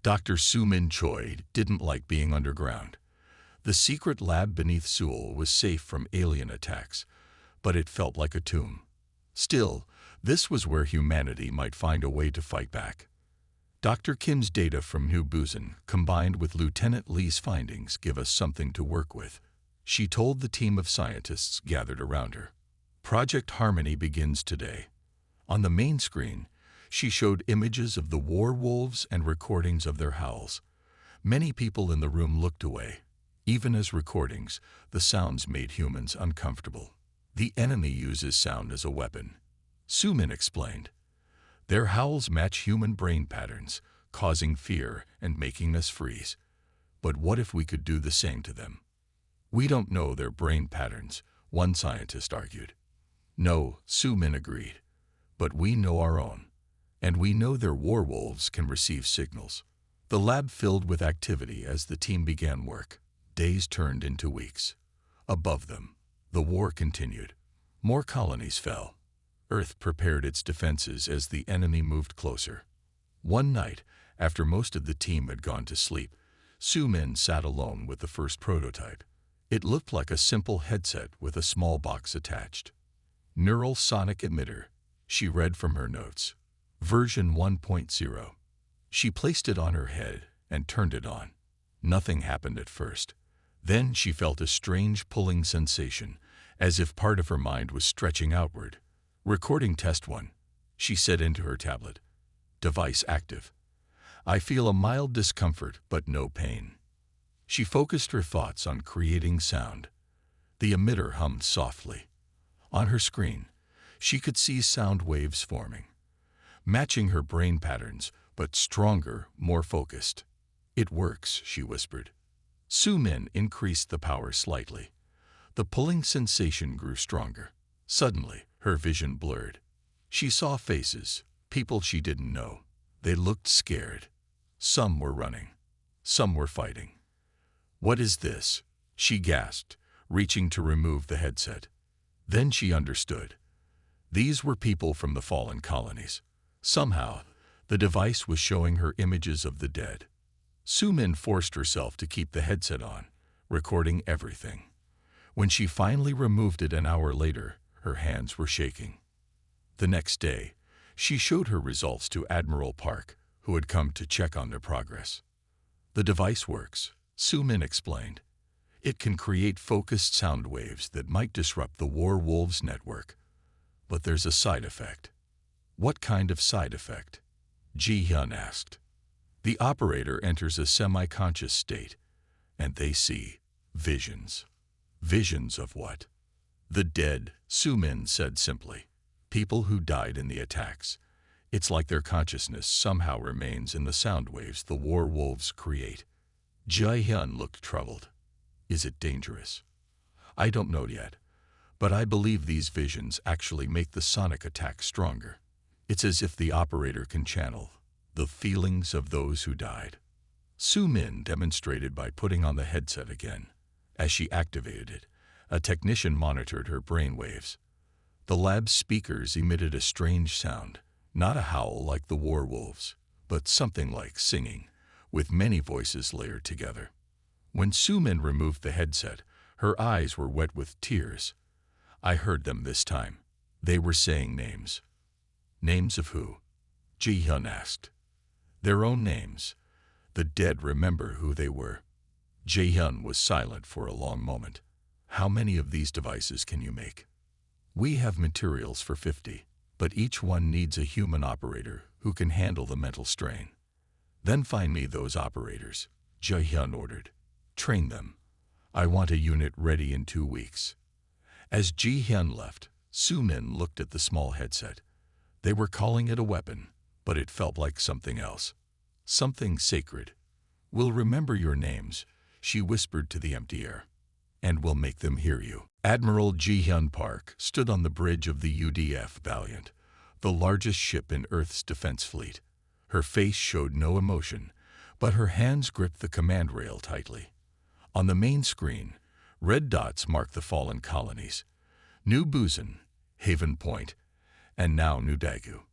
Dr. Su-min Choi didn't like being underground. The secret lab beneath Seoul was safe from alien attacks, but it felt like a tomb. Still, this was where humanity might find a way to fight back. Dr. Kim's data from New Busan, combined with Lieutenant Lee's findings, give us something to work with, she told the team of scientists gathered around her. Project Harmony begins today. On the main screen, she showed images of the war wolves and recordings of their howls. Many people in the room looked away. Even as recordings, the sounds made humans uncomfortable. The enemy uses sound as a weapon. Su-min explained. Their howls match human brain patterns, causing fear and making us freeze. But what if we could do the same to them? We don't know their brain patterns, one scientist argued. No, Su-min agreed. But we know our own. And we know their war wolves can receive signals. The lab filled with activity as the team began work. Days turned into weeks. Above them, the war continued. More colonies fell. Earth prepared its defenses as the enemy moved closer. One night, after most of the team had gone to sleep, Su-min sat alone with the first prototype. It looked like a simple headset with a small box attached. Neural sonic emitter, she read from her notes. Version 1.0. She placed it on her head and turned it on. Nothing happened at first. Then she felt a strange pulling sensation, as if part of her mind was stretching outward. Recording test 1, she said into her tablet. Device active. I feel a mild discomfort but no pain. She focused her thoughts on creating sound. The emitter hummed softly. On her screen, she could see sound waves forming, matching her brain patterns, but stronger, more focused. It works, she whispered. Su-min increased the power slightly. The pulling sensation grew stronger. Suddenly, her vision blurred. She saw faces, people she didn't know. They looked scared. Some were running. Some were fighting. What is this? She gasped, reaching to remove the headset. Then she understood. These were people from the fallen colonies. Somehow, the device was showing her images of the dead. Su-min forced herself to keep the headset on, recording everything. When she finally removed it an hour later, her hands were shaking. The next day, she showed her results to Admiral Park, who had come to check on their progress. The device works, Su-min explained. It can create focused sound waves that might disrupt the war wolves' network. But there's a side effect. What kind of side effect? Ji-hyun asked. The operator enters a semi-conscious state, and they see visions. Visions of what? The dead, Su-min said simply. People who died in the attacks. It's like their consciousness somehow remains in the sound waves the war wolves create. Ji-hyun looked troubled. Is it dangerous? I don't know yet, but I believe these visions actually make the sonic attack stronger. It's as if the operator can channel the feelings of those who died. Su-min demonstrated by putting on the headset again. As she activated it, a technician monitored her brain waves. The lab's speakers emitted a strange sound, not a howl like the war wolves, but something like singing, with many voices layered together. When Su-min removed the headset, her eyes were wet with tears. I heard them this time. They were saying names. Names of who? Ji-hyun asked. Their own names. The dead remember who they were. Ji-hyun was silent for a long moment. How many of these devices can you make? We have materials for 50, but each one needs a human operator who can handle the mental strain. Then find me those operators, Ji-hyun ordered. Train them. I want a unit ready in 2 weeks. As Ji-hyun left, Su-min looked at the small headset. They were calling it a weapon, but it felt like something else. Something sacred. We'll remember your names, she whispered to the empty air. And we'll make them hear you. Admiral Ji-hyun Park stood on the bridge of the UDF Valiant, the largest ship in Earth's defense fleet. Her face showed no emotion, but her hands gripped the command rail tightly. On the main screen, red dots marked the fallen colonies. New Busan, Haven Point, and now New Daegu.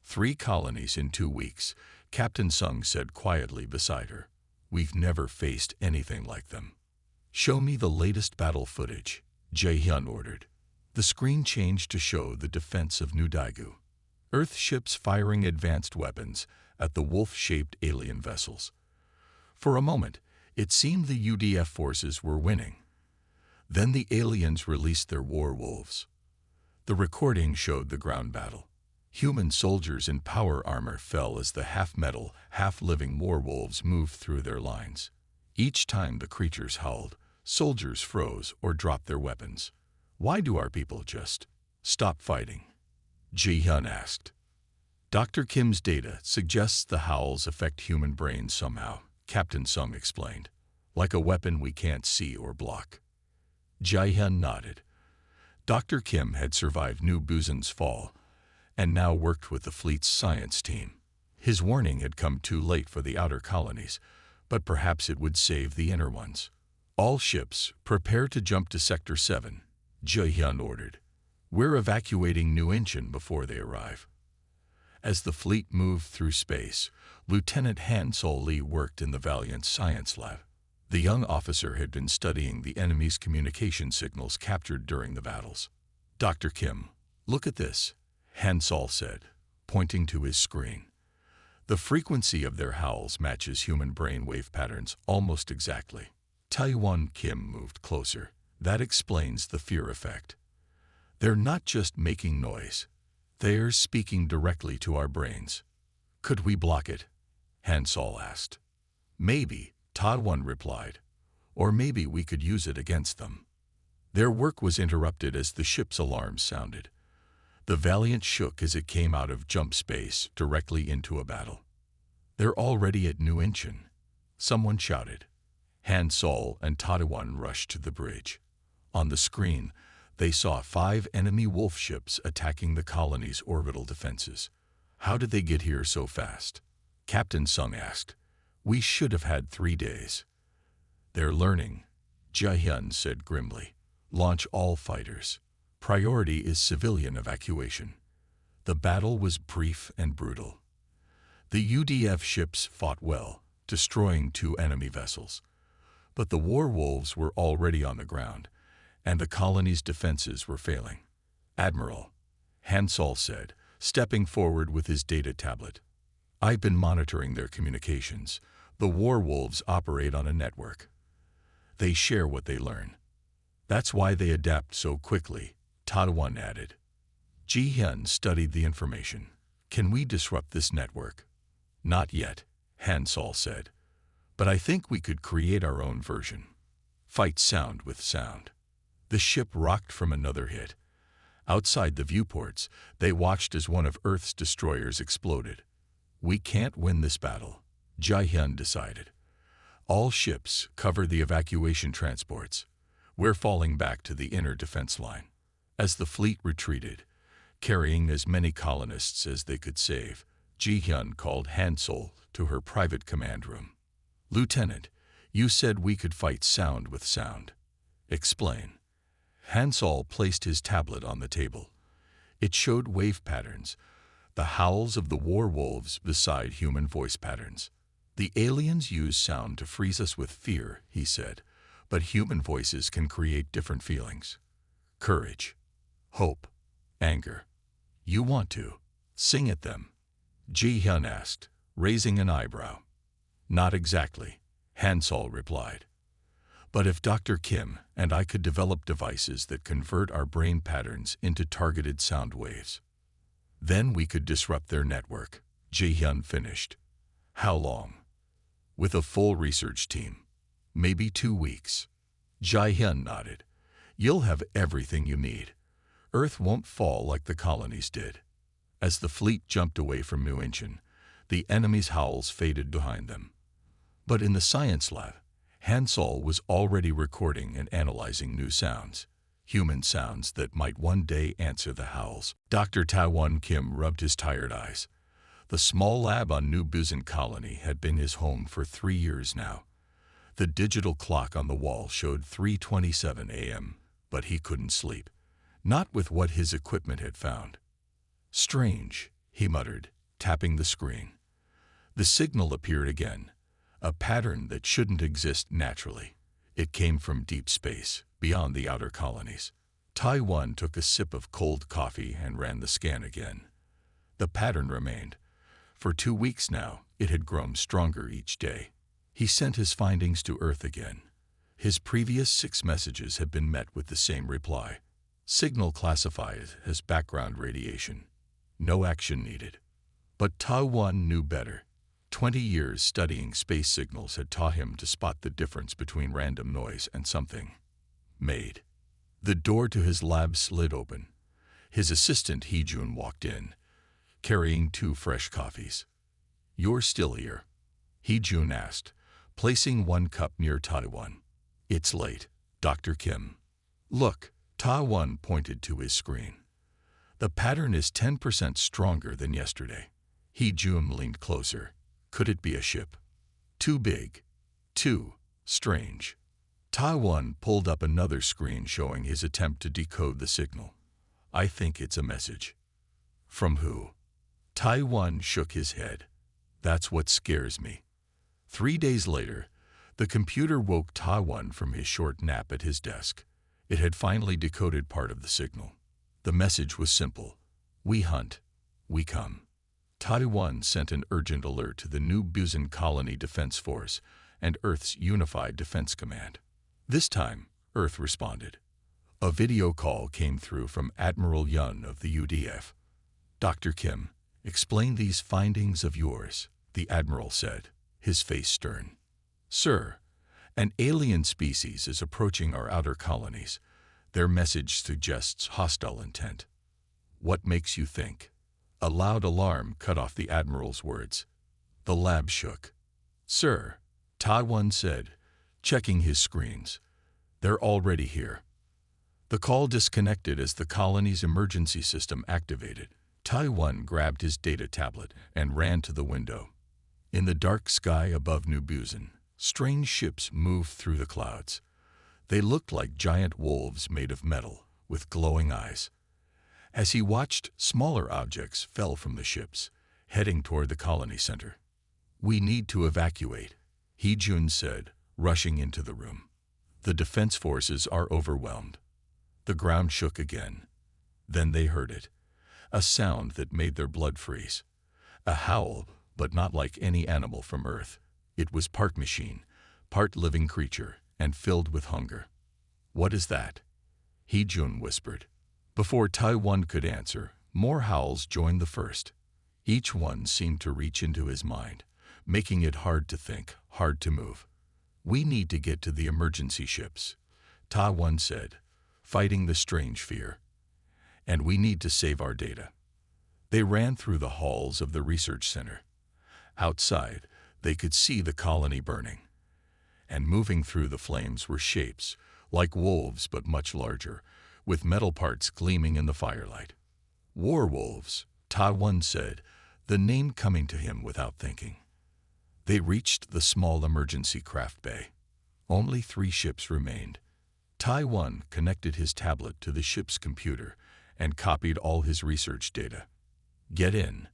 3 colonies in 2 weeks, Captain Sung said quietly beside her. We've never faced anything like them. Show me the latest battle footage, Jae-hyun ordered. The screen changed to show the defense of New Daegu. Earth ships firing advanced weapons at the wolf-shaped alien vessels. For a moment, it seemed the UDF forces were winning. Then the aliens released their war wolves. The recording showed the ground battle. Human soldiers in power armor fell as the half-metal, half-living war wolves moved through their lines. Each time the creatures howled, soldiers froze or dropped their weapons. Why do our people just stop fighting? Ji-hyun asked. Dr. Kim's data suggests the howls affect human brains somehow, Captain Sung explained. Like a weapon we can't see or block. Ji-hyun nodded. Dr. Kim had survived New Busan's fall and now worked with the fleet's science team. His warning had come too late for the outer colonies, but perhaps it would save the inner ones. All ships, prepare to jump to Sector 7, Ji-hyun ordered. We're evacuating New Incheon before they arrive. As the fleet moved through space, Lieutenant Han Sol-lee worked in the Valiant Science Lab. The young officer had been studying the enemy's communication signals captured during the battles. Dr. Kim, look at this, Han Sol said, pointing to his screen. The frequency of their howls matches human brain wave patterns almost exactly. Taiwan Kim moved closer. That explains the fear effect. They're not just making noise. They're speaking directly to our brains. Could we block it? Han Sol asked. Maybe, Taiwan replied. Or maybe we could use it against them. Their work was interrupted as the ship's alarms sounded. The Valiant shook as it came out of jump space directly into a battle. They're already at New Incheon, someone shouted. Han Sol and Taiwan rushed to the bridge. On the screen, they saw 5 enemy wolf ships attacking the colony's orbital defenses. How did they get here so fast? Captain Sung asked. We should have had 3 days. They're learning, Jae-hyun said grimly. Launch all fighters. Priority is civilian evacuation. The battle was brief and brutal. The UDF ships fought well, destroying 2 enemy vessels. But the war wolves were already on the ground, and the colony's defenses were failing. Admiral, Han Sol said, stepping forward with his data tablet. I've been monitoring their communications. The war wolves operate on a network. They share what they learn. That's why they adapt so quickly, Taiwan added. Ji-hyun studied the information. Can we disrupt this network? Not yet, Han Sol said. But I think we could create our own version. Fight sound with sound. The ship rocked from another hit. Outside the viewports, they watched as one of Earth's destroyers exploded. We can't win this battle, Jae-hyun decided. All ships cover the evacuation transports. We're falling back to the inner defense line. As the fleet retreated, carrying as many colonists as they could save, Ji-hyun called Han Sol to her private command room. Lieutenant, you said we could fight sound with sound. Explain. Han Sol placed his tablet on the table. It showed wave patterns, the howls of the war wolves beside human voice patterns. The aliens use sound to freeze us with fear, he said, but human voices can create different feelings. Courage, hope, anger. You want to sing at them? Ji-hyun asked, raising an eyebrow. Not exactly, Han Sol replied. But if Dr. Kim and I could develop devices that convert our brain patterns into targeted sound waves, then we could disrupt their network, Ji-hyun finished. How long? With a full research team. Maybe 2 weeks. Jae-hyun nodded. You'll have everything you need. Earth won't fall like the colonies did. As the fleet jumped away from New Incheon, the enemy's howls faded behind them. But in the science lab, Han Sol was already recording and analyzing new sounds, human sounds that might one day answer the howls. Dr. Taiwan Kim rubbed his tired eyes. The small lab on New Busan Colony had been his home for 3 years now. The digital clock on the wall showed 3:27 a.m., but he couldn't sleep. Not with what his equipment had found. Strange, he muttered, tapping the screen. The signal appeared again, a pattern that shouldn't exist naturally. It came from deep space, beyond the outer colonies. Taiwan took a sip of cold coffee and ran the scan again. The pattern remained. For 2 weeks now, it had grown stronger each day. He sent his findings to Earth again. His previous 6 messages had been met with the same reply. Signal classified as background radiation. No action needed. But Taiwan knew better. 20 years studying space signals had taught him to spot the difference between random noise and something made. The door to his lab slid open. His assistant Hee-jun walked in, carrying 2 fresh coffees. "You're still here?" Hee-jun asked, placing 1 cup near Taiwan. "It's late, Dr. Kim." "Look," Taiwan pointed to his screen. "The pattern is 10% stronger than yesterday." Hee-jun leaned closer. Could it be a ship? Too big. Too strange. Taiwan pulled up another screen showing his attempt to decode the signal. "I think it's a message." "From who?" Taiwan shook his head. "That's what scares me." 3 days later, the computer woke Taiwan from his short nap at his desk. It had finally decoded part of the signal. The message was simple. "We hunt. We come." Taiwan sent an urgent alert to the New Busan Colony Defense Force and Earth's Unified Defense Command. This time, Earth responded. A video call came through from Admiral Yun of the UDF. "Dr. Kim, explain these findings of yours," the Admiral said, his face stern. "Sir, an alien species is approaching our outer colonies. Their message suggests hostile intent." "What makes you think?" A loud alarm cut off the Admiral's words. The lab shook. "Sir," Taiwan said, checking his screens, "they're already here." The call disconnected as the colony's emergency system activated. Taiwan grabbed his data tablet and ran to the window. In the dark sky above New Busan, strange ships moved through the clouds. They looked like giant wolves made of metal, with glowing eyes. As he watched, smaller objects fell from the ships, heading toward the colony center. "We need to evacuate," Hee-jun said, rushing into the room. "The defense forces are overwhelmed." The ground shook again. Then they heard it, a sound that made their blood freeze. A howl, but not like any animal from Earth. It was part machine, part living creature, and filled with hunger. "What is that?" Hee-jun whispered. Before Taiwan could answer, more howls joined the first. Each one seemed to reach into his mind, making it hard to think, hard to move. "We need to get to the emergency ships," Taiwan said, fighting the strange fear. "And we need to save our data." They ran through the halls of the research center. Outside, they could see the colony burning. And moving through the flames were shapes, like wolves but much larger, with metal parts gleaming in the firelight. "War wolves," Taiwan said, the name coming to him without thinking. They reached the small emergency craft bay. Only 3 ships remained. Taiwan connected his tablet to the ship's computer and copied all his research data. "Get in,"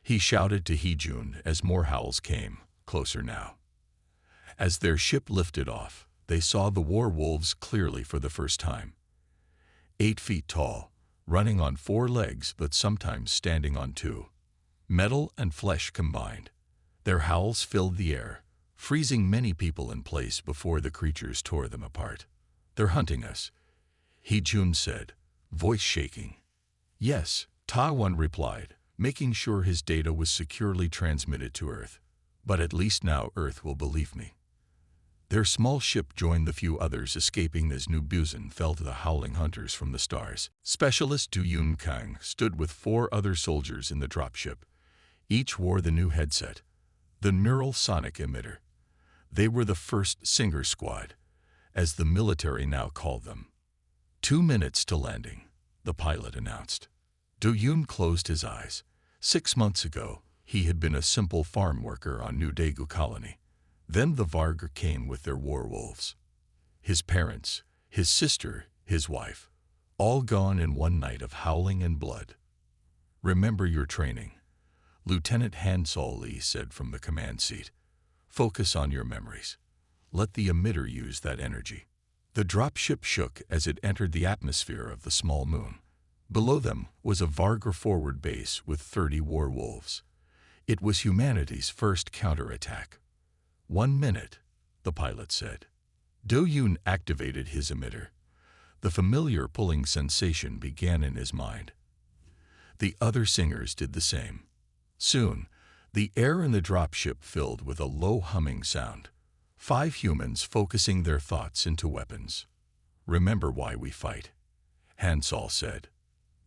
he shouted to Hee-jun as more howls came, closer now. As their ship lifted off, they saw the war wolves clearly for the first time. 8 feet tall, running on 4 legs but sometimes standing on 2. Metal and flesh combined. Their howls filled the air, freezing many people in place before the creatures tore them apart. "They're hunting us," Hee-jun said, voice shaking. "Yes," Taiwan replied, making sure his data was securely transmitted to Earth. "But at least now Earth will believe me." Their small ship joined the few others escaping as New Busan fell to the howling hunters from the stars. Specialist Du Yun Kang stood with 4 other soldiers in the dropship. Each wore the new headset, the neural sonic emitter. They were the first Singer Squad, as the military now called them. 2 minutes to landing, the pilot announced. Du Yun closed his eyes. 6 months ago, he had been a simple farm worker on New Daegu Colony. Then the Varg came with their war wolves. His parents, his sister, his wife, all gone in one night of howling and blood. "Remember your training. Lieutenant Hansol Lee said from the command seat. Focus on your memories. Let the emitter use that energy. The dropship shook as it entered the atmosphere of the small moon. Below them was a Vargar forward base with 30 warwolves. It was humanity's first counterattack. 1 minute, the pilot said. Do-Yoon activated his emitter. The familiar pulling sensation began in his mind. The other singers did the same. Soon, the air in the dropship filled with a low humming sound. 5 humans focusing their thoughts into weapons. Remember why we fight, Hansol said.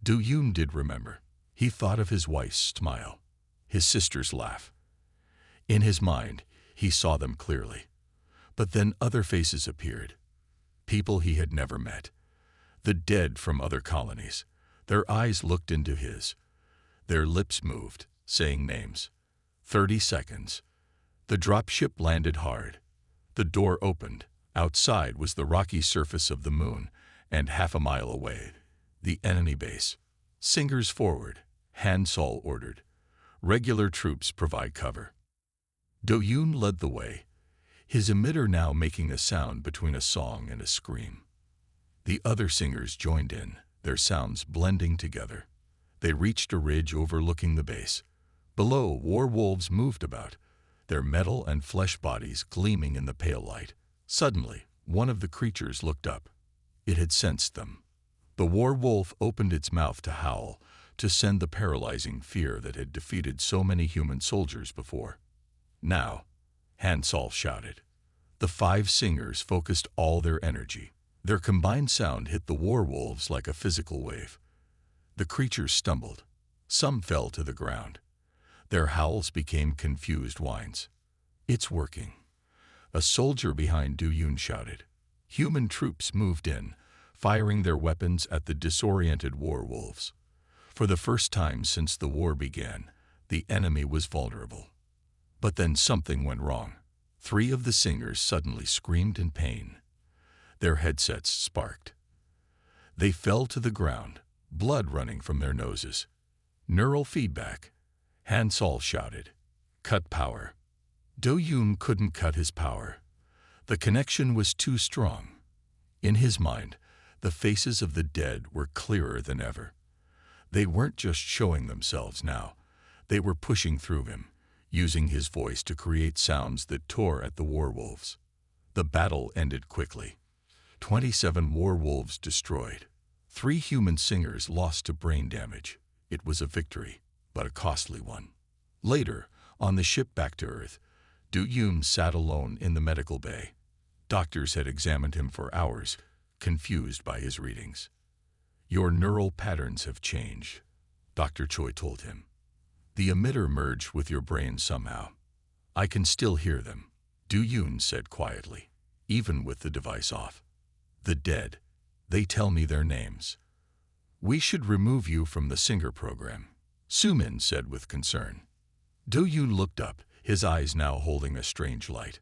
Do-Yoon did remember. He thought of his wife's smile, his sister's laugh. In his mind, he saw them clearly. But then other faces appeared. People he had never met. The dead from other colonies. Their eyes looked into his. Their lips moved, saying names. 30 seconds. The dropship landed hard. The door opened. Outside was the rocky surface of the moon, and half a mile away, the enemy base. Singers forward, Hansol ordered. Regular troops provide cover. Do-Yoon led the way, his emitter now making a sound between a song and a scream. The other singers joined in, their sounds blending together. They reached a ridge overlooking the base. Below, war wolves moved about, their metal and flesh bodies gleaming in the pale light. Suddenly, one of the creatures looked up. It had sensed them. The war wolf opened its mouth to howl, to send the paralyzing fear that had defeated so many human soldiers before. Now, Hansol shouted. The 5 singers focused all their energy. Their combined sound hit the war wolves like a physical wave. The creatures stumbled. Some fell to the ground. Their howls became confused whines. It's working. A soldier behind Do-Yoon shouted. Human troops moved in, firing their weapons at the disoriented war wolves. For the first time since the war began, the enemy was vulnerable. But then something went wrong. 3 of the singers suddenly screamed in pain. Their headsets sparked. They fell to the ground, blood running from their noses. Neural feedback, Hansol shouted. Cut power. Do-Yoon couldn't cut his power. The connection was too strong. In his mind, the faces of the dead were clearer than ever. They weren't just showing themselves now. They were pushing through him, using his voice to create sounds that tore at the warwolves. The battle ended quickly. 27 warwolves destroyed. 3 human singers lost to brain damage. It was a victory, but a costly one. Later, on the ship back to Earth, Do-Yoon sat alone in the medical bay. Doctors had examined him for hours, confused by his readings. Your neural patterns have changed, Dr. Choi told him. The emitter merged with your brain somehow. I can still hear them, Do-Yoon said quietly, even with the device off. The dead, they tell me their names. We should remove you from the singer program, Sumin said with concern. Do-Yoon looked up, his eyes now holding a strange light.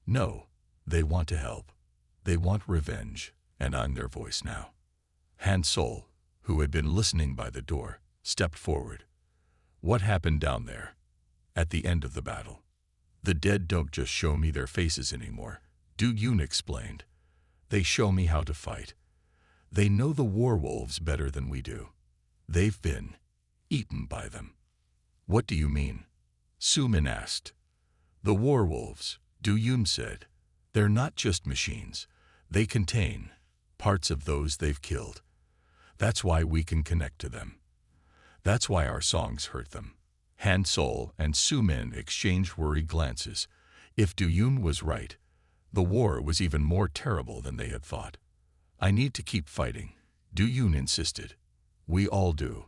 No, they want to help. They want revenge, and I'm their voice now. Hansol, who had been listening by the door, stepped forward. What happened down there, at the end of the battle? The dead don't just show me their faces anymore, Do-Yoon explained. They show me how to fight. They know the warwolves better than we do. They've been eaten by them. What do you mean? Sumin asked. The warwolves, Do-Yoon said. They're not just machines. They contain parts of those they've killed. That's why we can connect to them. That's why our songs hurt them. Hansol and Sumin exchanged worried glances. If Do-Yoon was right, the war was even more terrible than they had thought. I need to keep fighting, Do-Yoon insisted. We all do,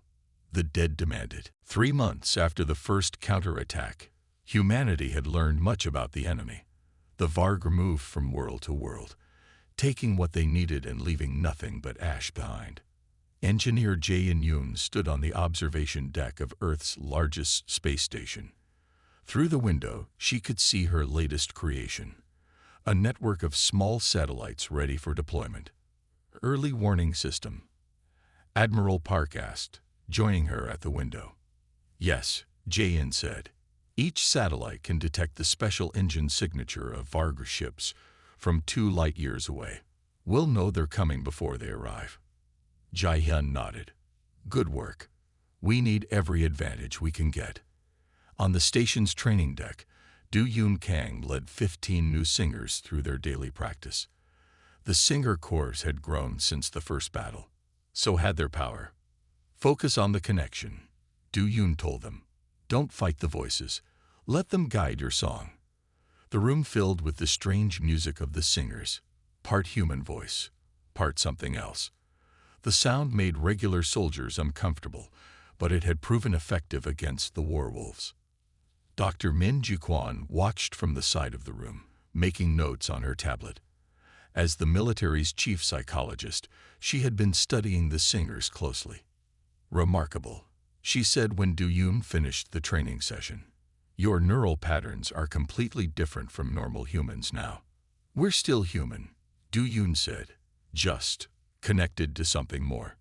the dead demanded. 3 months after the first counterattack, humanity had learned much about the enemy. The Vargar moved from world to world, taking what they needed and leaving nothing but ash behind. Engineer Jae-In-yoon stood on the observation deck of Earth's largest space station. Through the window, she could see her latest creation, a network of small satellites ready for deployment. Early warning system, Admiral Park asked, joining her at the window. Yes, Jayin said. Each satellite can detect the special engine signature of Varga ships from 2 light years away. We'll know they're coming before they arrive. Jae-hyun nodded. Good work. We need every advantage we can get. On the station's training deck, Do-yoon Kang led 15 new singers through their daily practice. The singer corps had grown since the first battle. So had their power. Focus on the connection, Do-yoon told them. Don't fight the voices. Let them guide your song. The room filled with the strange music of the singers, part human voice, part something else. The sound made regular soldiers uncomfortable, but it had proven effective against the werewolves. Dr. Min Ji-kwon watched from the side of the room, making notes on her tablet. As the military's chief psychologist, she had been studying the singers closely. Remarkable, she said when Do-yoon finished the training session. Your neural patterns are completely different from normal humans now. We're still human, Do-yoon said, just connected to something more.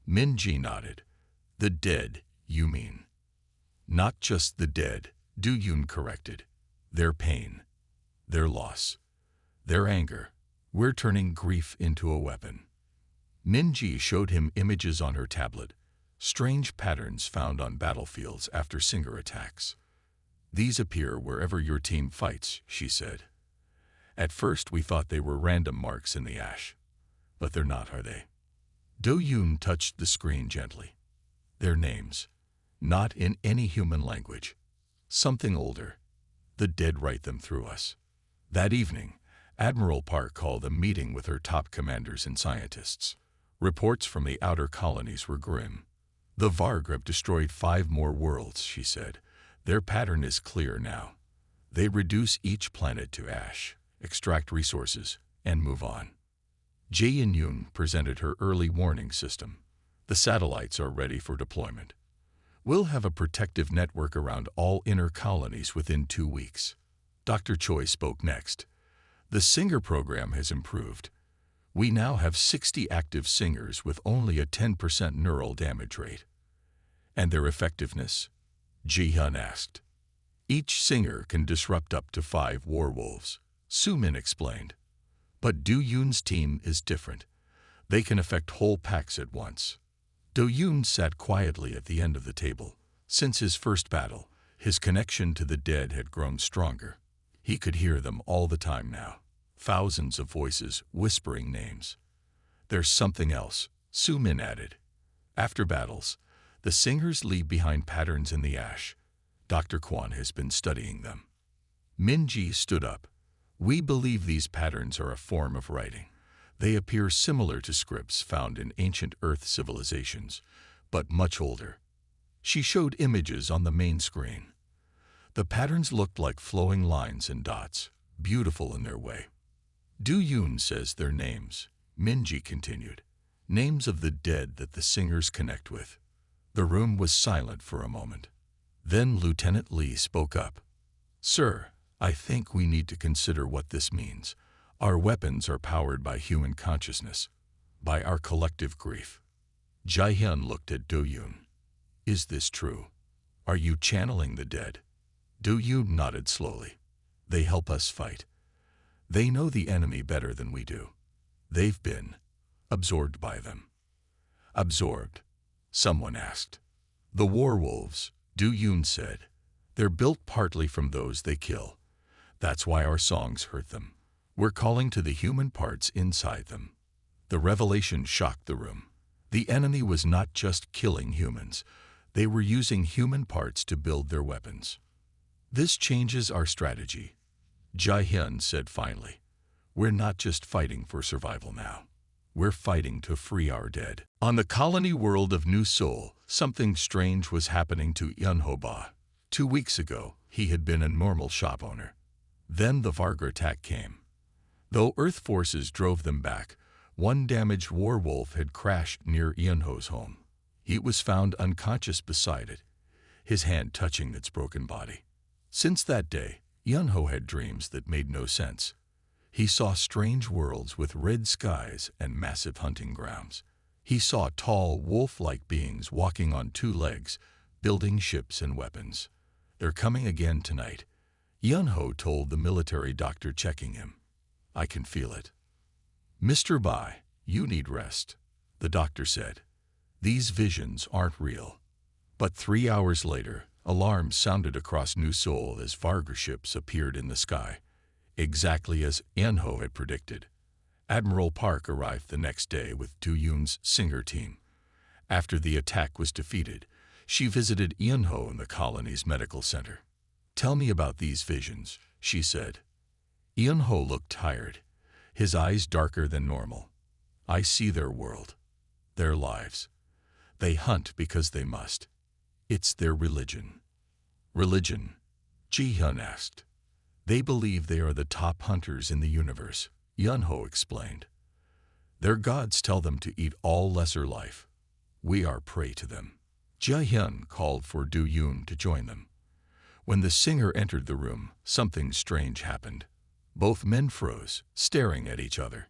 Min-ji nodded. The dead, you mean? Not just the dead, Do-yoon corrected. Their pain, their loss, their anger. We're turning grief into a weapon. Min-ji showed him images on her tablet, strange patterns found on battlefields after singer attacks. These appear wherever your team fights, she said. At first we thought they were random marks in the ash. But they're not, are they? Do-yoon touched the screen gently. Their names, not in any human language. Something older. The dead write them through us. That evening, Admiral Park called a meeting with her top commanders and scientists. Reports from the outer colonies were grim. The Varg have destroyed 5 more worlds, she said. Their pattern is clear now. They reduce each planet to ash, extract resources, and move on. Jae-yoon presented her early warning system. The satellites are ready for deployment. We'll have a protective network around all inner colonies within 2 weeks. Dr. Choi spoke next. The singer program has improved. We now have 60 active singers with only a 10% neural damage rate. And their effectiveness? Ji-hyun asked. Each singer can disrupt up to 5 werewolves, Soo-min explained. But Do-yoon's team is different. They can affect whole packs at once. Do-yoon sat quietly at the end of the table. Since his first battle, his connection to the dead had grown stronger. He could hear them all the time now. Thousands of voices whispering names. There's something else, Soo-min added. After battles, the singers leave behind patterns in the ash. Dr. Kwon has been studying them. Min-ji stood up. We believe these patterns are a form of writing. They appear similar to scripts found in ancient Earth civilizations, but much older. She showed images on the main screen. The patterns looked like flowing lines and dots, beautiful in their way. Do-yoon says their names, Min-ji continued. Names of the dead that the singers connect with. The room was silent for a moment. Then Lieutenant Lee spoke up. Sir, I think we need to consider what this means. Our weapons are powered by human consciousness, by our collective grief. Jae-hyun looked at Do-yoon. Is this true? Are you channeling the dead? Do-yoon nodded slowly. They help us fight. They know the enemy better than we do. They've been absorbed by them. Absorbed? Someone asked. The werewolves, Do-yoon said. They're built partly from those they kill. That's why our songs hurt them. We're calling to the human parts inside them. The revelation shocked the room. The enemy was not just killing humans. They were using human parts to build their weapons. This changes our strategy, Jae-hyun said finally. We're not just fighting for survival now. We're fighting to free our dead. On the colony world of New Seoul, something strange was happening to Yeon-ho-ba. 2 weeks ago, he had been a normal shop owner. Then the Varga attack came. Though Earth forces drove them back, one damaged werewolf had crashed near Yeon-ho's home. He was found unconscious beside it, his hand touching its broken body. Since that day, Yeon-ho had dreams that made no sense. He saw strange worlds with red skies and massive hunting grounds. He saw tall, wolf-like beings walking on 2 legs, building ships and weapons. They're coming again tonight, Yun-ho told the military doctor checking him. I can feel it. Mr. Bai, you need rest, the doctor said. These visions aren't real. But 3 hours later, alarms sounded across New Seoul as Vargar ships appeared in the sky, exactly as Yun-ho had predicted. Admiral Park arrived the next day with Do-yoon's Singer team. After the attack was defeated, she visited Yun-ho in the colony's medical center. Tell me about these visions, she said. Yun-ho looked tired, his eyes darker than normal. I see their world, their lives. They hunt because they must. It's their religion. Religion? Ji-hyun asked. They believe they are the top hunters in the universe, Yun-ho explained. Their gods tell them to eat all lesser life. We are prey to them. Ji-hyun called for Do-yoon to join them. When the singer entered the room, something strange happened. Both men froze, staring at each other.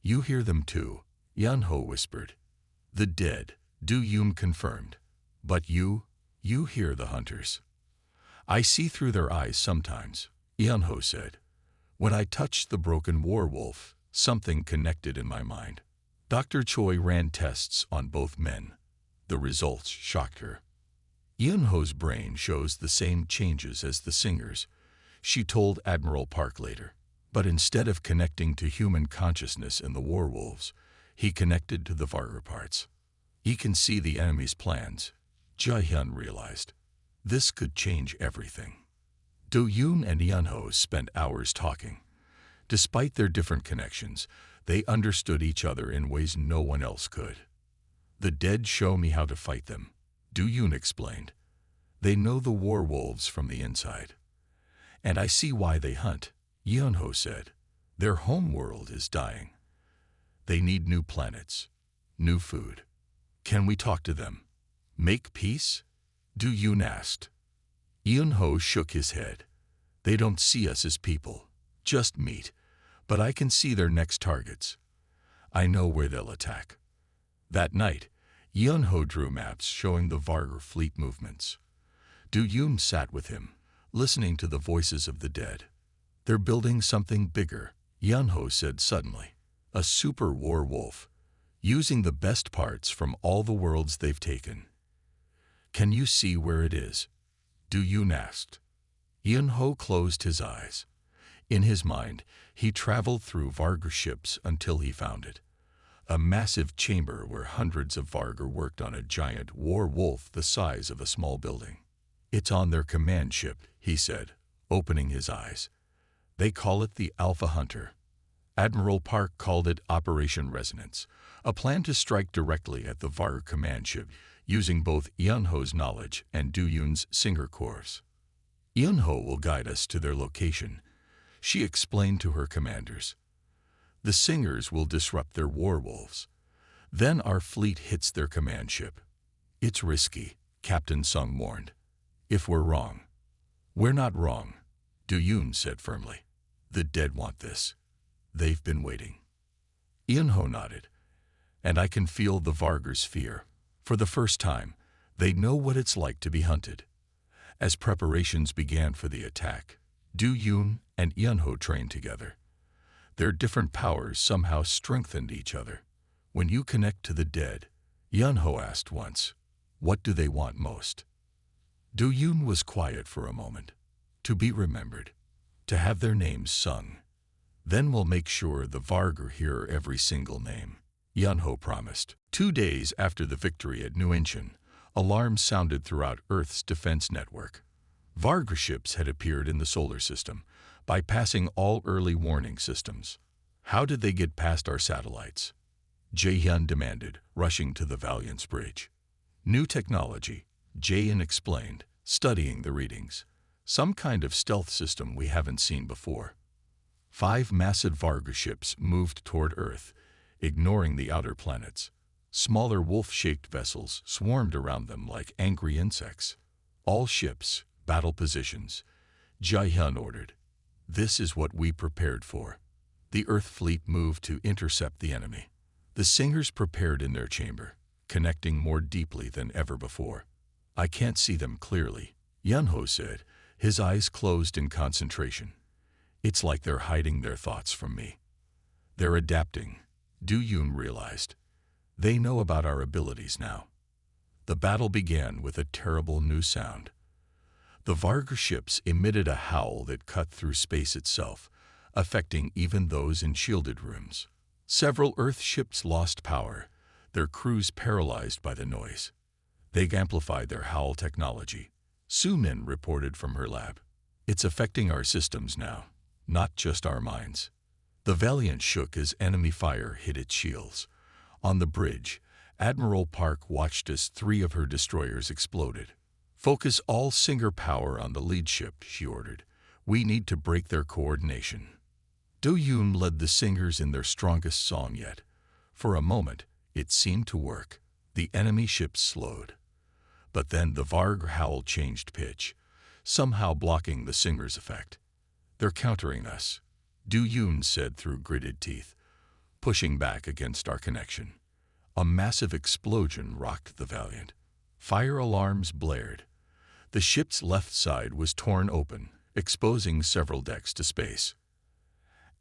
You hear them too, Yun-ho whispered. The dead, Do-yoon confirmed. But you hear the hunters. I see through their eyes sometimes, Yun-ho said. When I touched the broken werewolf, something connected in my mind. Dr. Choi ran tests on both men. The results shocked her. Yun-ho's brain shows the same changes as the singer's, she told Admiral Park later. But instead of connecting to human consciousness in the werewolves, he connected to the Vargar parts. He can see the enemy's plans, Ji-hyun realized. This could change everything. Do-yoon and Yun-ho spent hours talking. Despite their different connections, they understood each other in ways no one else could. The dead show me how to fight them, Do-yoon explained. They know the werewolves from the inside. And I see why they hunt, Yun-ho said. Their home world is dying. They need new planets, new food. Can we talk to them? Make peace? Do-yoon asked. Yun-ho shook his head. They don't see us as people, just meat, but I can see their next targets. I know where they'll attack. That night, Yun-ho drew maps showing the Vargar fleet movements. Do-yoon sat with him, listening to the voices of the dead. They're building something bigger, Yun-ho said suddenly. A super werewolf, using the best parts from all the worlds they've taken. Can you see where it is? Do-yoon asked. Yun-ho closed his eyes. In his mind, he traveled through Vargar ships until he found it. A massive chamber where hundreds of Vargar worked on a giant werewolf the size of a small building. It's on their command ship, he said, opening his eyes. They call it the Alpha Hunter. Admiral Park called it Operation Resonance, a plan to strike directly at the Vargar command ship, using both Yun-ho's knowledge and Do-yoon's Singer Corps. Yun-ho will guide us to their location, she explained to her commanders. The Singers will disrupt their werewolves. Then our fleet hits their command ship. It's risky, Captain Sung warned. If we're wrong. We're not wrong, Do-yoon said firmly. The dead want this. They've been waiting. Yun-ho nodded. And I can feel the Vargar's fear. For the first time, they know what it's like to be hunted. As preparations began for the attack, Do-yoon and Yun-ho trained together. Their different powers somehow strengthened each other. When you connect to the dead, Yun-ho asked once, what do they want most? Do-yoon was quiet for a moment. To be remembered, to have their names sung. Then we'll make sure the Vargar hear every single name, Yun-ho promised. 2 days after the victory at New Incheon, alarms sounded throughout Earth's defense network. Vargar ships had appeared in the solar system, bypassing all early warning systems. How did they get past our satellites? Jae-hyun demanded, rushing to the Valiant's bridge. New technology, Jae-hyun explained, studying the readings. Some kind of stealth system we haven't seen before. 5 massive Vargar ships moved toward Earth, ignoring the outer planets. Smaller wolf-shaped vessels swarmed around them like angry insects. All ships, battle positions, Jae-hyun ordered. This is what we prepared for. The Earth fleet moved to intercept the enemy. The Singers prepared in their chamber, connecting more deeply than ever before. I can't see them clearly, Yunho said, his eyes closed in concentration. It's like they're hiding their thoughts from me. They're adapting, Du Yun realized. They know about our abilities now. The battle began with a terrible new sound. The Varg ships emitted a howl that cut through space itself, affecting even those in shielded rooms. Several Earth ships lost power, their crews paralyzed by the noise. They amplified their howl technology. Su Min reported from her lab. It's affecting our systems now, not just our minds. The Valiant shook as enemy fire hit its shields. On the bridge, Admiral Park watched as 3 of her destroyers exploded. Focus all Singer power on the lead ship, she ordered. We need to break their coordination. Du Yun led the Singers in their strongest song yet. For a moment, it seemed to work. The enemy ships slowed. But then the Varg howl changed pitch, somehow blocking the Singer's effect. They're countering us, Du Yun said through gritted teeth, pushing back against our connection. A massive explosion rocked the Valiant. Fire alarms blared. The ship's left side was torn open, exposing several decks to space.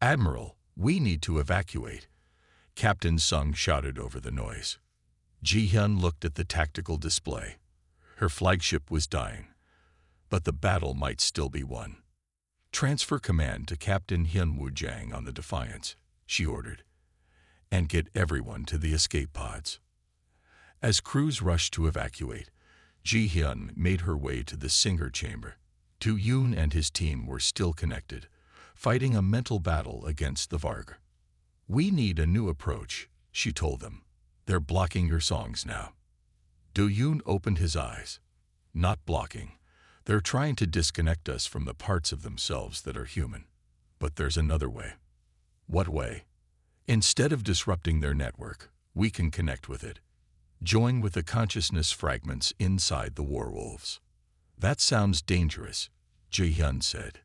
Admiral, we need to evacuate, Captain Sung shouted over the noise. Ji-hyun looked at the tactical display. Her flagship was dying, but the battle might still be won. Transfer command to Captain Hyun Woo-jang on the Defiance, she ordered, and get everyone to the escape pods. As crews rushed to evacuate, Ji-hyun made her way to the Singer chamber. Du Yun and his team were still connected, fighting a mental battle against the Varg. We need a new approach, she told them. They're blocking your songs now. Du Yun opened his eyes. Not blocking. They're trying to disconnect us from the parts of themselves that are human. But there's another way. What way? Instead of disrupting their network, we can connect with it. Join with the consciousness fragments inside the werewolves. That sounds dangerous, Ji-hyun said.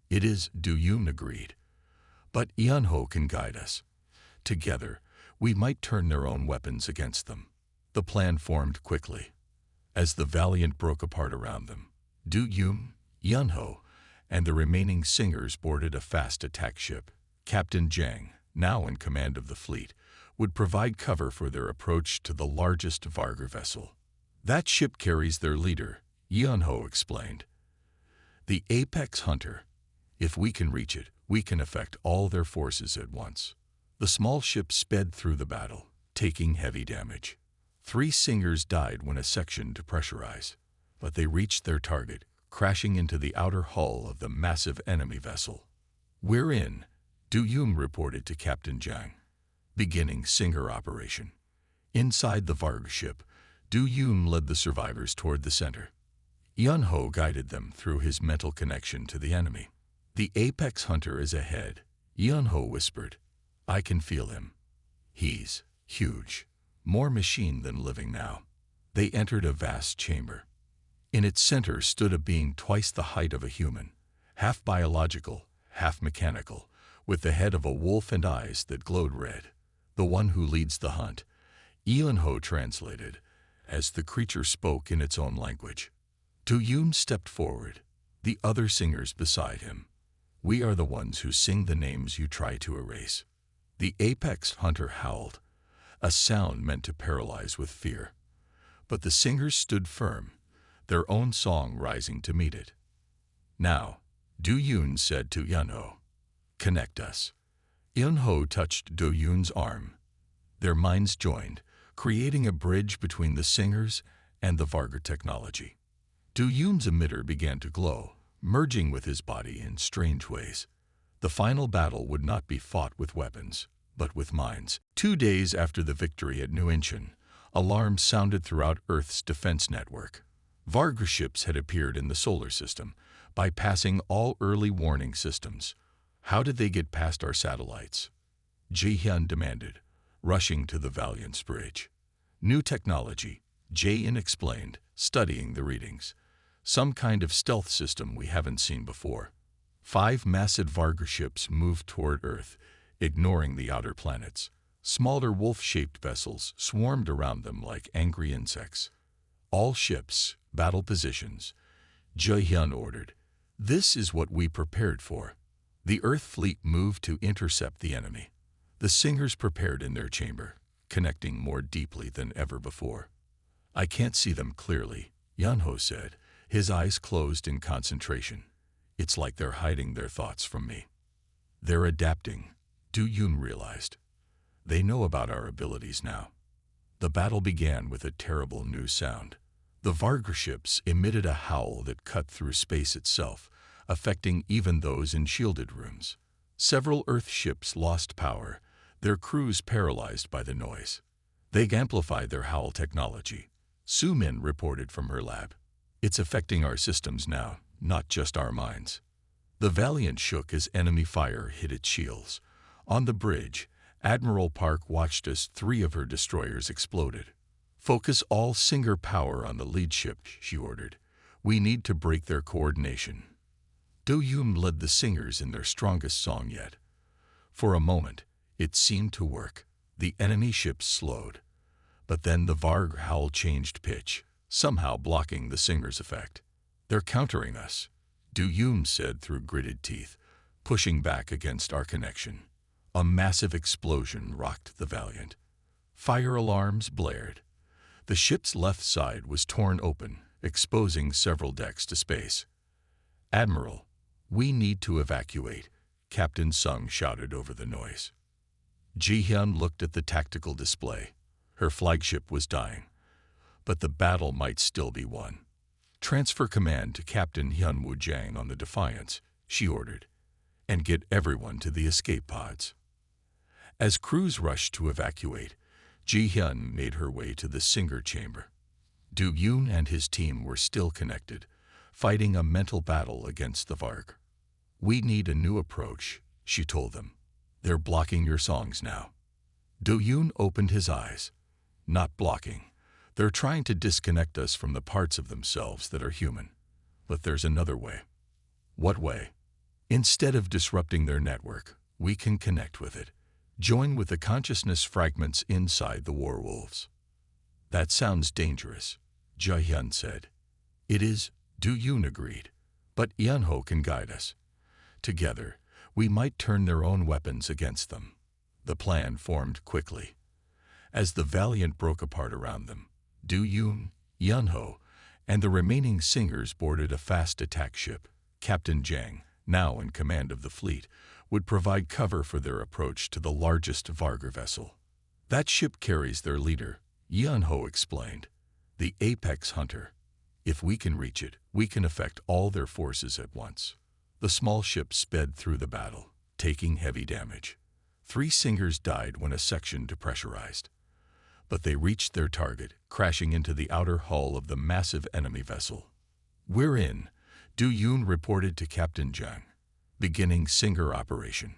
It is, Du Yun agreed. But Yunho can guide us. Together, we might turn their own weapons against them. The plan formed quickly. As the Valiant broke apart around them, Du Yun, Yunho, and the remaining Singers boarded a fast attack ship. Captain Jang, now in command of the fleet, would provide cover for their approach to the largest Varg vessel. That ship carries their leader, Yunho explained. The Apex Hunter. If we can reach it, we can affect all their forces at once. The small ship sped through the battle, taking heavy damage. 3 Singers died when a section to pressurize, but they reached their target, crashing into the outer hull of the massive enemy vessel. We're in, Du Yun reported to Captain Jang. Beginning Singer operation. Inside the Varg ship, Du Yun led the survivors toward the center. Yunho guided them through his mental connection to the enemy. The Apex Hunter is ahead, Yunho whispered. I can feel him. He's huge. More machine than living now. They entered a vast chamber. In its center stood a being twice the height of a human, half biological, half mechanical, with the head of a wolf and eyes that glowed red. The one who leads the hunt, Yunho translated, as the creature spoke in its own language. Du Yun stepped forward, the other Singers beside him. We are the ones who sing the names you try to erase. The Apex Hunter howled, a sound meant to paralyze with fear. But the Singers stood firm, their own song rising to meet it. Now, Du Yun said to Yunho, connect us. Yunho touched Du Yun's arm. Their minds joined, creating a bridge between the Singers and the Varg technology. Du Yun's emitter began to glow, merging with his body in strange ways. The final battle would not be fought with weapons, but with minds. 2 days after the victory at New Incheon, alarms sounded throughout Earth's defense network. Varg ships had appeared in the solar system, bypassing all early warning systems. How did they get past our satellites? Ji-hyun demanded, rushing to the Valiant's bridge. New technology, Jae-in explained, studying the readings. Some kind of stealth system we haven't seen before. 5 massive Varg ships moved toward Earth, ignoring the outer planets. Smaller wolf-shaped vessels swarmed around them like angry insects. All ships, Battle positions. Jae-hyun ordered. This is what we prepared for. The Earth fleet moved to intercept the enemy. The singers prepared in their chamber, connecting more deeply than ever before. I can't see them clearly, Yeon-ho said, his eyes closed in concentration. It's like they're hiding their thoughts from me. They're adapting, Do-yoon realized. They know about our abilities now. The battle began with a terrible new sound. The Vargar ships emitted a howl that cut through space itself, affecting even those in shielded rooms. Several Earth ships lost power, their crews paralyzed by the noise. They amplified their howl technology. Soo-min reported from her lab. It's affecting our systems now, not just our minds. The Valiant shook as enemy fire hit its shields. On the bridge, Admiral Park watched as 3 of her destroyers exploded. Focus all Singer power on the lead ship, she ordered. We need to break their coordination. Do-yoon led the Singers in their strongest song yet. For a moment, it seemed to work. The enemy ships slowed. But then the Varg howl changed pitch, somehow blocking the Singers' effect. They're countering us, Do-yoon said through gritted teeth, pushing back against our connection. A massive explosion rocked the Valiant. Fire alarms blared. The ship's left side was torn open, exposing several decks to space. Admiral, we need to evacuate, Captain Sung shouted over the noise. Ji-hyun looked at the tactical display. Her flagship was dying. But the battle might still be won. Transfer command to Captain Hyun-woo Jang on the Defiance, she ordered, and get everyone to the escape pods. As crews rushed to evacuate, Ji-hyun made her way to the Singer chamber. Do-yoon and his team were still connected, fighting a mental battle against the Varg. We need a new approach, she told them. They're blocking your songs now. Do-yoon opened his eyes. Not blocking. They're trying to disconnect us from the parts of themselves that are human. But there's another way. What way? Instead of disrupting their network, we can connect with it. Join with the consciousness fragments inside the werewolves. That sounds dangerous, Jae-hyun said. It is, Do-yoon agreed. But Yeon-ho can guide us. Together, we might turn their own weapons against them. The plan formed quickly. As the Valiant broke apart around them, Do-yoon, Yeon-ho, and the remaining Singers boarded a fast attack ship. Captain Jang, now in command of the fleet, would provide cover for their approach to the largest Vargar vessel. That ship carries their leader, Yeon-ho explained, the Apex Hunter. If we can reach it, we can affect all their forces at once. The small ship sped through the battle, taking heavy damage. 3 Singers died when a section depressurized. But they reached their target, crashing into the outer hull of the massive enemy vessel. We're in, Do-yoon reported to Captain Jang, beginning Singer operation.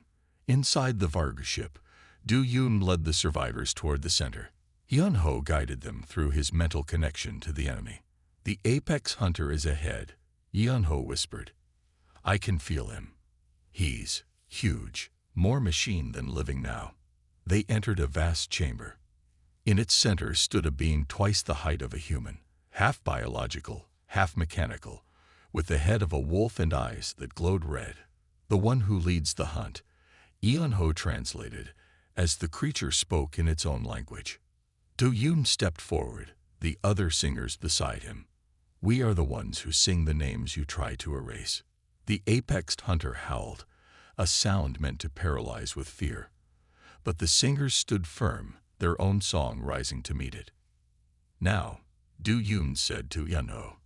Inside the Varg ship, Do-yoon led the survivors toward the center. Yeon-ho guided them through his mental connection to the enemy. The Apex Hunter is ahead, Yeon-ho whispered. I can feel him. He's huge, more machine than living now. They entered a vast chamber. In its center stood a being twice the height of a human, half biological, half mechanical, with the head of a wolf and eyes that glowed red. The one who leads the hunt, Yeon-ho translated, as the creature spoke in its own language. Do-yoon stepped forward, the other Singers beside him. We are the ones who sing the names you try to erase. The Apex Hunter howled, a sound meant to paralyze with fear. But the Singers stood firm, their own song rising to meet it. Now, Do-yoon said to Yeon-ho,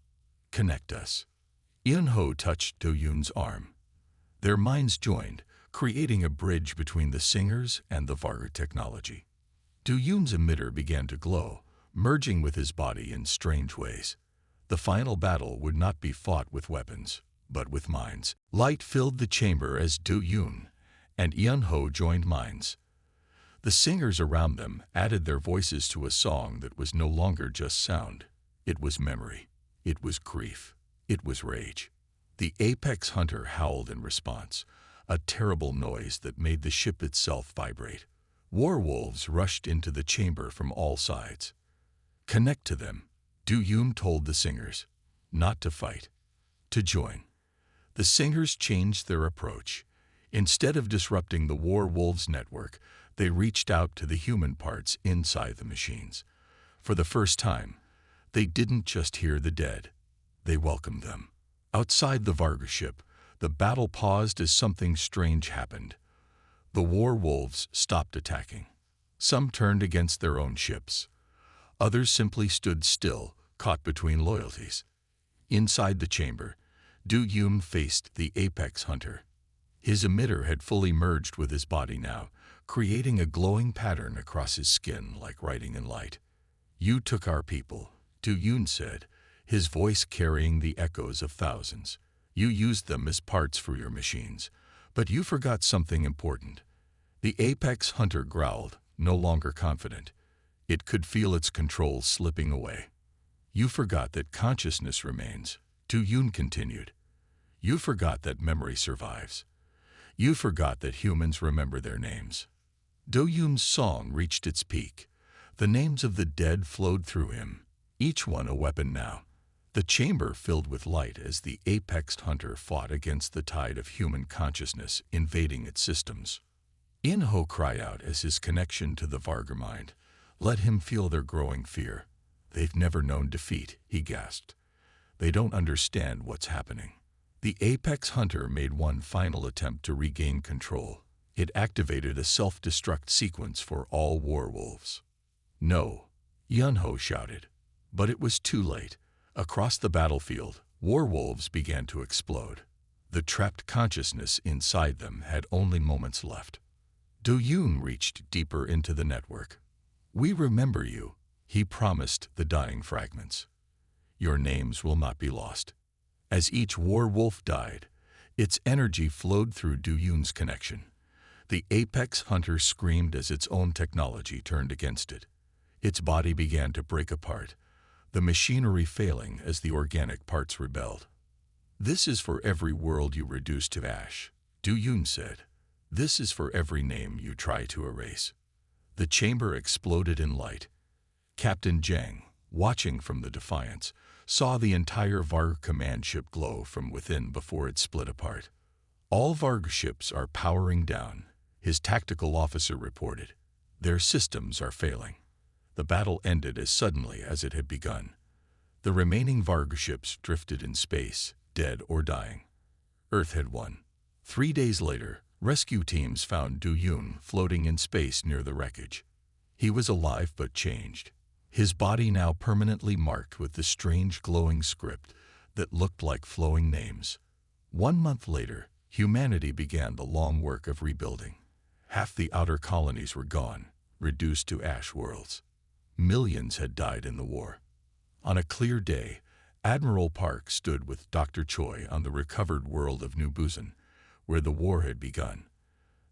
connect us. Yeon-ho touched Do-yoon's arm. Their minds joined, creating a bridge between the Singers and the Vargar technology. Do-yoon's emitter began to glow, merging with his body in strange ways. The final battle would not be fought with weapons, but with minds. Light filled the chamber as Do-yoon and Yeon-ho joined minds. The Singers around them added their voices to a song that was no longer just sound. It was memory. It was grief. It was rage. The Apex Hunter howled in response, a terrible noise that made the ship itself vibrate. Werewolves rushed into the chamber from all sides. Connect to them, Do-yoon told the Singers. not to fight, to join. The singers changed their approach. Instead of disrupting the war wolves' network, they reached out to the human parts inside the machines. For the first time, they didn't just hear the dead, they welcomed them. Outside the Varga ship, the battle paused as something strange happened. The war wolves stopped attacking. Some turned against their own ships. Others simply stood still, caught between loyalties. Inside the chamber, Du Yun faced the apex hunter. His emitter had fully merged with his body now, creating a glowing pattern across his skin like writing in light. "You took our people," Du Yun said, his voice carrying the echoes of thousands. "You used them as parts for your machines, but you forgot something important." The apex hunter growled, no longer confident. It could feel its control slipping away. "You forgot that consciousness remains," Du Yun continued. "You forgot that memory survives. You forgot that humans remember their names." Du Yun's song reached its peak. The names of the dead flowed through him, each one a weapon now. The chamber filled with light as the apexed hunter fought against the tide of human consciousness invading its systems. In-Ho cried out as his connection to the Varga mind let him feel their growing fear. "They've never known defeat," he gasped. "They don't understand what's happening." The apex hunter made one final attempt to regain control. It activated a self-destruct sequence for all war wolves. "No," In-Ho shouted. But it was too late. Across the battlefield, war wolves began to explode. The trapped consciousness inside them had only moments left. Du Yun reached deeper into the network. "We remember you," he promised the dying fragments. "Your names will not be lost." As each war wolf died, its energy flowed through Du Yun's connection. The apex hunter screamed as its own technology turned against it. Its body began to break apart, the machinery failing as the organic parts rebelled. "This is for every world you reduce to ash," Du Yun said. "This is for every name you try to erase." The chamber exploded in light. Captain Zhang, watching from the Defiance, saw the entire Varga command ship glow from within before it split apart. "All Varga ships are powering down," his tactical officer reported. "Their systems are failing." The battle ended as suddenly as it had begun. The remaining Varga ships drifted in space, dead or dying. Earth had won. 3 days later, rescue teams found Du Yun floating in space near the wreckage. He was alive but changed. His body now permanently marked with the strange glowing script that looked like flowing names. 1 month later, humanity began the long work of rebuilding. Half the outer colonies were gone, reduced to ash worlds. Millions had died in the war. On a clear day, Admiral Park stood with Dr. Choi on the recovered world of New Busan, where the war had begun.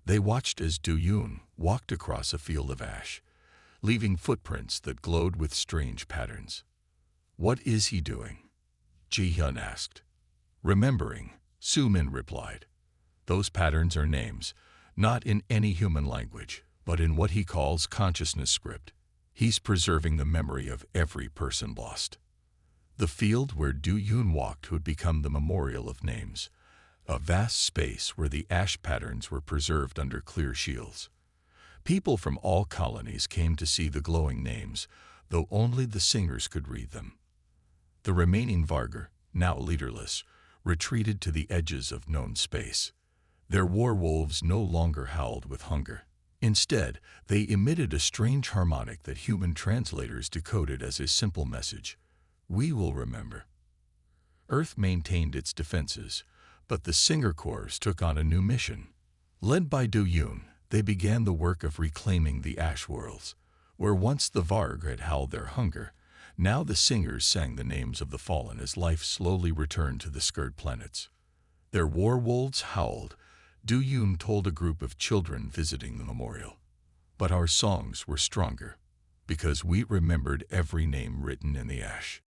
They watched as Du Yun walked across a field of ash, leaving footprints that glowed with strange patterns. "What is he doing?" Ji-hyun asked. "Remembering," Su-min replied. "Those patterns are names, not in any human language, but in what he calls consciousness script. He's preserving the memory of every person lost." The field where Du Yun walked would become the memorial of names, a vast space where the ash patterns were preserved under clear shields. People from all colonies came to see the glowing names, though only the singers could read them. The remaining Varga, now leaderless, retreated to the edges of known space. Their war wolves no longer howled with hunger. Instead, they emitted a strange harmonic that human translators decoded as a simple message: "We will remember." Earth maintained its defenses, but the Singer Corps took on a new mission. Led by Du Yun, they began the work of reclaiming the ash worlds. Where once the Varg had howled their hunger, now the singers sang the names of the fallen as life slowly returned to the scarred planets. Their war wolves howled. Du Yun told a group of children visiting the memorial. "But our songs were stronger, because we remembered every name written in the ash."